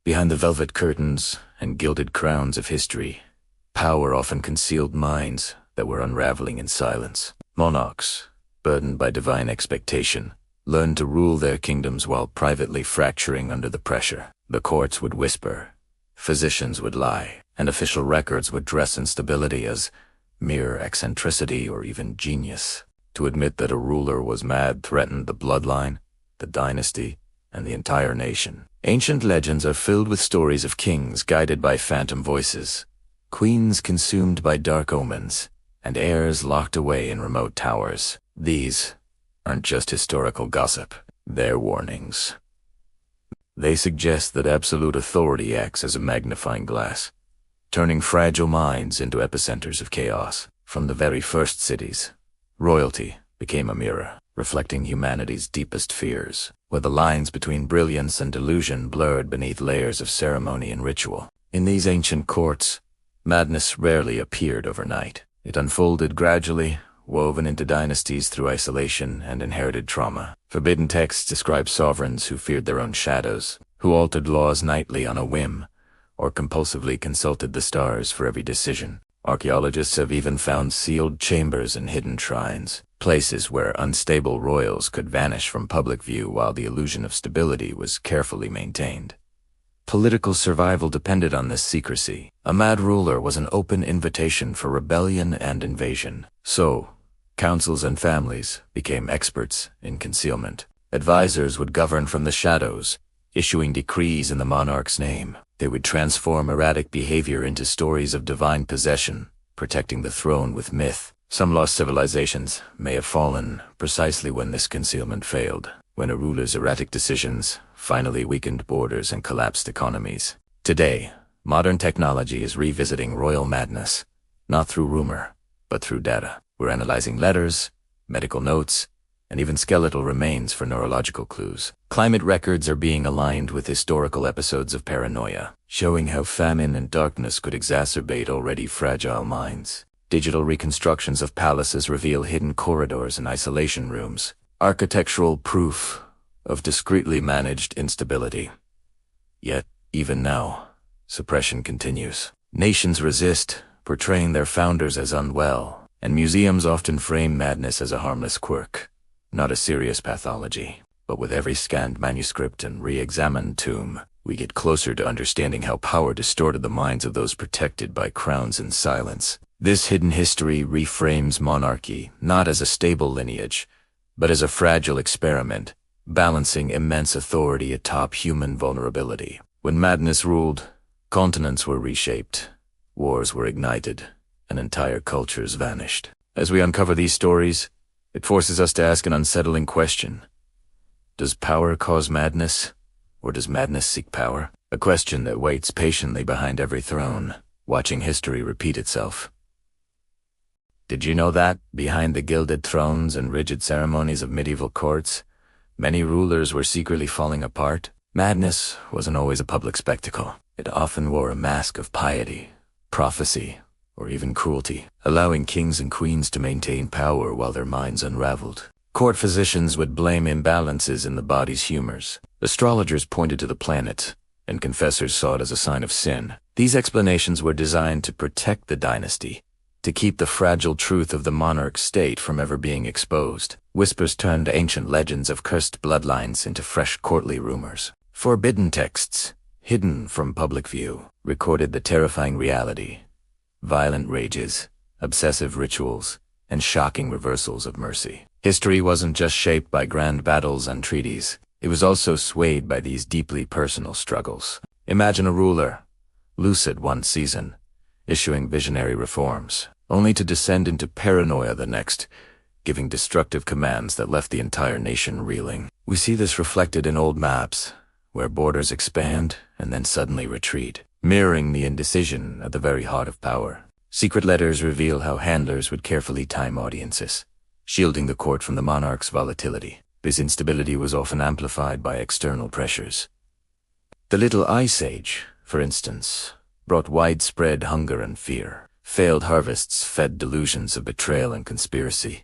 Behind the velvet curtains and gilded crowns of history, power often concealed minds that were unraveling in silence. Monarchs, burdened by divine expectation, learned to rule their kingdoms while privately fracturing under the pressure. The courts would whisper, physicians would lie, and official records would dress instability as mere eccentricity or even genius. To admit that a ruler was mad threatened the bloodline, the dynasty, and the entire nation. Ancient legends are filled with stories of kings guided by phantom voices, queens consumed by dark omens, and heirs locked away in remote towers. These aren't just historical gossip, they're warnings. They suggest that absolute authority acts as a magnifying glass, turning fragile minds into epicenters of chaos. From the very first cities, royalty became a mirror, reflecting humanity's deepest fears, where the lines between brilliance and delusion blurred beneath layers of ceremony and ritual. In these ancient courts, madness rarely appeared overnight. It unfolded gradually, woven into dynasties through isolation and inherited trauma. Forbidden texts describe sovereigns who feared their own shadows, who altered laws nightly on a whim, or compulsively consulted the stars for every decision. Archaeologists have even found sealed chambers and hidden shrines, places where unstable royals could vanish from public view while the illusion of stability was carefully maintained. Political survival depended on this secrecy. A mad ruler was an open invitation for rebellion and invasion. So, councils and families became experts in concealment. Advisors would govern from the shadows, issuing decrees in the monarch's name. They would transform erratic behavior into stories of divine possession, protecting the throne with myth. Some lost civilizations may have fallen precisely when this concealment failed, when a ruler's erratic decisions finally weakened borders and collapsed economies. Today, modern technology is revisiting royal madness, not through rumor, but through data. We're analyzing letters, medical notes, and even skeletal remains for neurological clues. Climate records are being aligned with historical episodes of paranoia, showing how famine and darkness could exacerbate already fragile minds. Digital reconstructions of palaces reveal hidden corridors and isolation rooms, architectural proof of discreetly managed instability. Yet, even now, suppression continues. Nations resist, portraying their founders as unwell, and museums often frame madness as a harmless quirk, not a serious pathology. But with every scanned manuscript and re-examined tomb, we get closer to understanding how power distorted the minds of those protected by crowns and silence. This hidden history reframes monarchy not as a stable lineage, but as a fragile experiment, balancing immense authority atop human vulnerability. When madness ruled, continents were reshaped, wars were ignited, and entire cultures vanished. As we uncover these stories, it forces us to ask an unsettling question. Does power cause madness, or does madness seek power? A question that waits patiently behind every throne, watching history repeat itself. Did you know that, behind the gilded thrones and rigid ceremonies of medieval courts, many rulers were secretly falling apart? Madness wasn't always a public spectacle. It often wore a mask of piety, prophecy, or even cruelty, allowing kings and queens to maintain power while their minds unraveled. Court physicians would blame imbalances in the body's humors. Astrologers pointed to the planet, and confessors saw it as a sign of sin. These explanations were designed to protect the dynasty, to keep the fragile truth of the monarch's state from ever being exposed. Whispers turned ancient legends of cursed bloodlines into fresh courtly rumors. Forbidden texts, hidden from public view, recorded the terrifying reality. Violent rages, obsessive rituals, and shocking reversals of mercy. History wasn't just shaped by grand battles and treaties. It was also swayed by these deeply personal struggles. Imagine a ruler, lucid one season, issuing visionary reforms, only to descend into paranoia the next, giving destructive commands that left the entire nation reeling. We see this reflected in old maps, where borders expand and then suddenly retreat, mirroring the indecision at the very heart of power. Secret letters reveal how handlers would carefully time audiences, shielding the court from the monarch's volatility. This instability was often amplified by external pressures. The Little Ice Age, for instance, brought widespread hunger and fear. Failed harvests fed delusions of betrayal and conspiracy,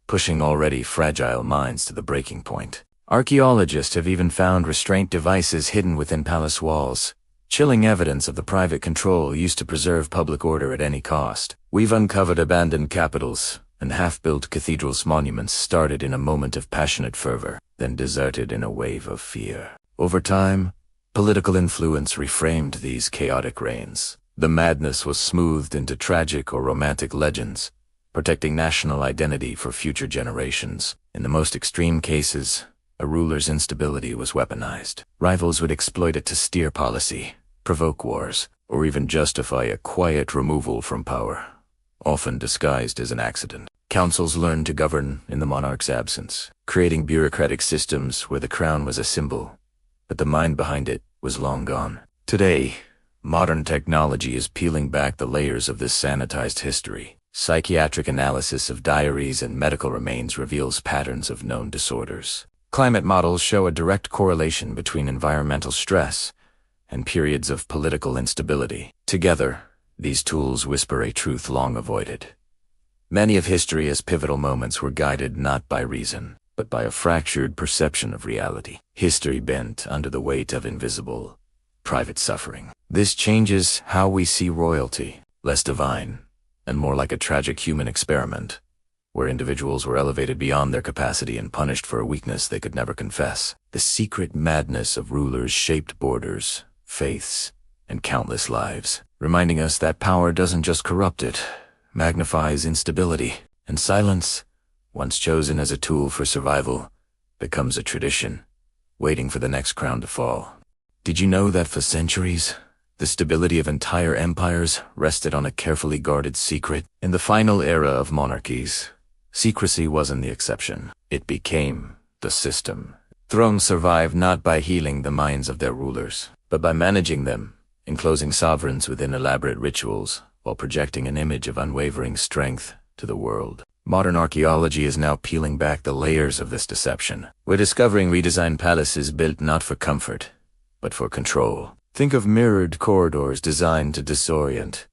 pushing already fragile minds to the breaking point. Archaeologists have even found restraint devices hidden within palace walls, chilling evidence of the private control used to preserve public order at any cost. We've uncovered abandoned capitals and half-built cathedrals. Monuments started in a moment of passionate fervor, then deserted in a wave of fear. Over time, political influence reframed these chaotic reigns. The madness was smoothed into tragic or romantic legends, protecting national identity for future generations. In the most extreme cases, a ruler's instability was weaponized. Rivals would exploit it to steer policy, provoke wars, or even justify a quiet removal from power, often disguised as an accident. Councils learned to govern in the monarch's absence, creating bureaucratic systems where the crown was a symbol, but the mind behind it was long gone. Today, modern technology is peeling back the layers of this sanitized history. Psychiatric analysis of diaries and medical remains reveals patterns of known disorders. Climate models show a direct correlation between environmental stress and periods of political instability. Together, these tools whisper a truth long avoided. Many of history's pivotal moments were guided not by reason, but by a fractured perception of reality. History bent under the weight of invisible, private suffering. This changes how we see royalty, less divine, and more like a tragic human experiment, where individuals were elevated beyond their capacity and punished for a weakness they could never confess. The secret madness of rulers shaped borders, faiths, and countless lives, reminding us that power doesn't just corrupt it, magnifies instability, and silence, once chosen as a tool for survival, becomes a tradition, waiting for the next crown to fall. Did you know that for centuries, the stability of entire empires rested on a carefully guarded secret? In the final era of monarchies, secrecy wasn't the exception. It became the system. Thrones survived not by healing the minds of their rulers, but by managing them, enclosing sovereigns within elaborate rituals, while projecting an image of unwavering strength to the world. Modern archaeology is now peeling back the layers of this deception. We're discovering redesigned palaces built not for comfort, but for control. Think of mirrored corridors designed to disorient,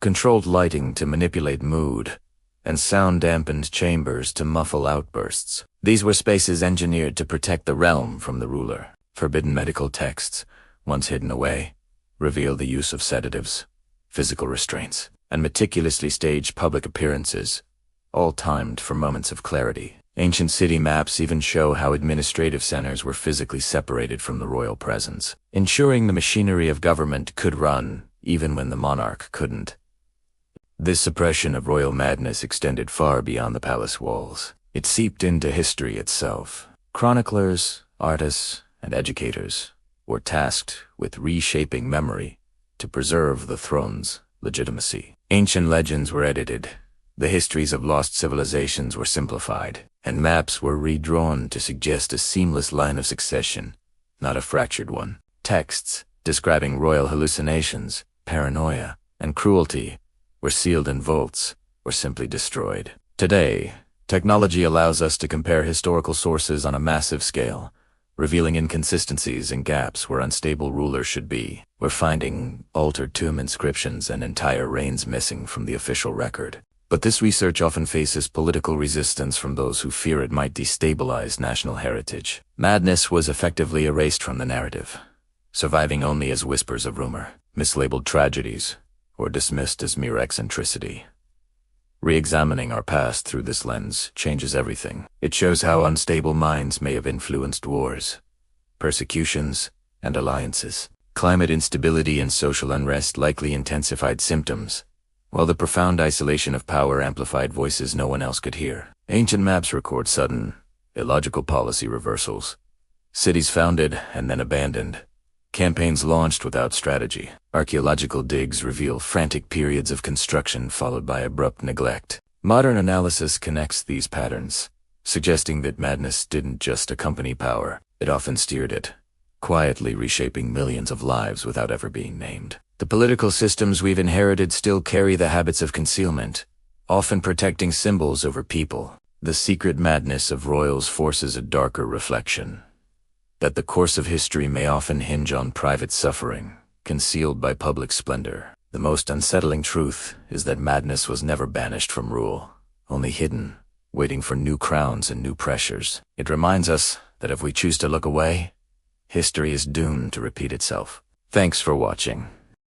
controlled lighting to manipulate mood, and sound-dampened chambers to muffle outbursts. These were spaces engineered to protect the realm from the ruler. Forbidden medical texts, once hidden away, reveal the use of sedatives, physical restraints, and meticulously staged public appearances, all timed for moments of clarity. Ancient city maps even show how administrative centers were physically separated from the royal presence, ensuring the machinery of government could run even when the monarch couldn't. This suppression of royal madness extended far beyond the palace walls. It seeped into history itself. Chroniclers, artists, and educators were tasked with reshaping memory to preserve the throne's legitimacy. Ancient legends were edited, the histories of lost civilizations were simplified, and maps were redrawn to suggest a seamless line of succession, not a fractured one. Texts describing royal hallucinations, paranoia, and cruelty were sealed in vaults or simply destroyed. Today, technology allows us to compare historical sources on a massive scale, revealing inconsistencies and gaps where unstable rulers should be. We're finding altered tomb inscriptions and entire reigns missing from the official record. But this research often faces political resistance from those who fear it might destabilize national heritage. Madness was effectively erased from the narrative, surviving only as whispers of rumor, mislabeled tragedies, or dismissed as mere eccentricity. Re-examining our past through this lens changes everything. It shows how unstable minds may have influenced wars, persecutions, and alliances. Climate instability and social unrest likely intensified symptoms, while the profound isolation of power amplified voices no one else could hear. Ancient maps record sudden, illogical policy reversals. Cities founded and then abandoned. Campaigns launched without strategy. Archaeological digs reveal frantic periods of construction followed by abrupt neglect. Modern analysis connects these patterns, suggesting that madness didn't just accompany power, it often steered it, quietly reshaping millions of lives without ever being named. The political systems we've inherited still carry the habits of concealment, often protecting symbols over people. The secret madness of royals forces a darker reflection, that the course of history may often hinge on private suffering, concealed by public splendor. The most unsettling truth is that madness was never banished from rule, only hidden, waiting for new crowns and new pressures. It reminds us that if we choose to look away, history is doomed to repeat itself. Thanks for watching.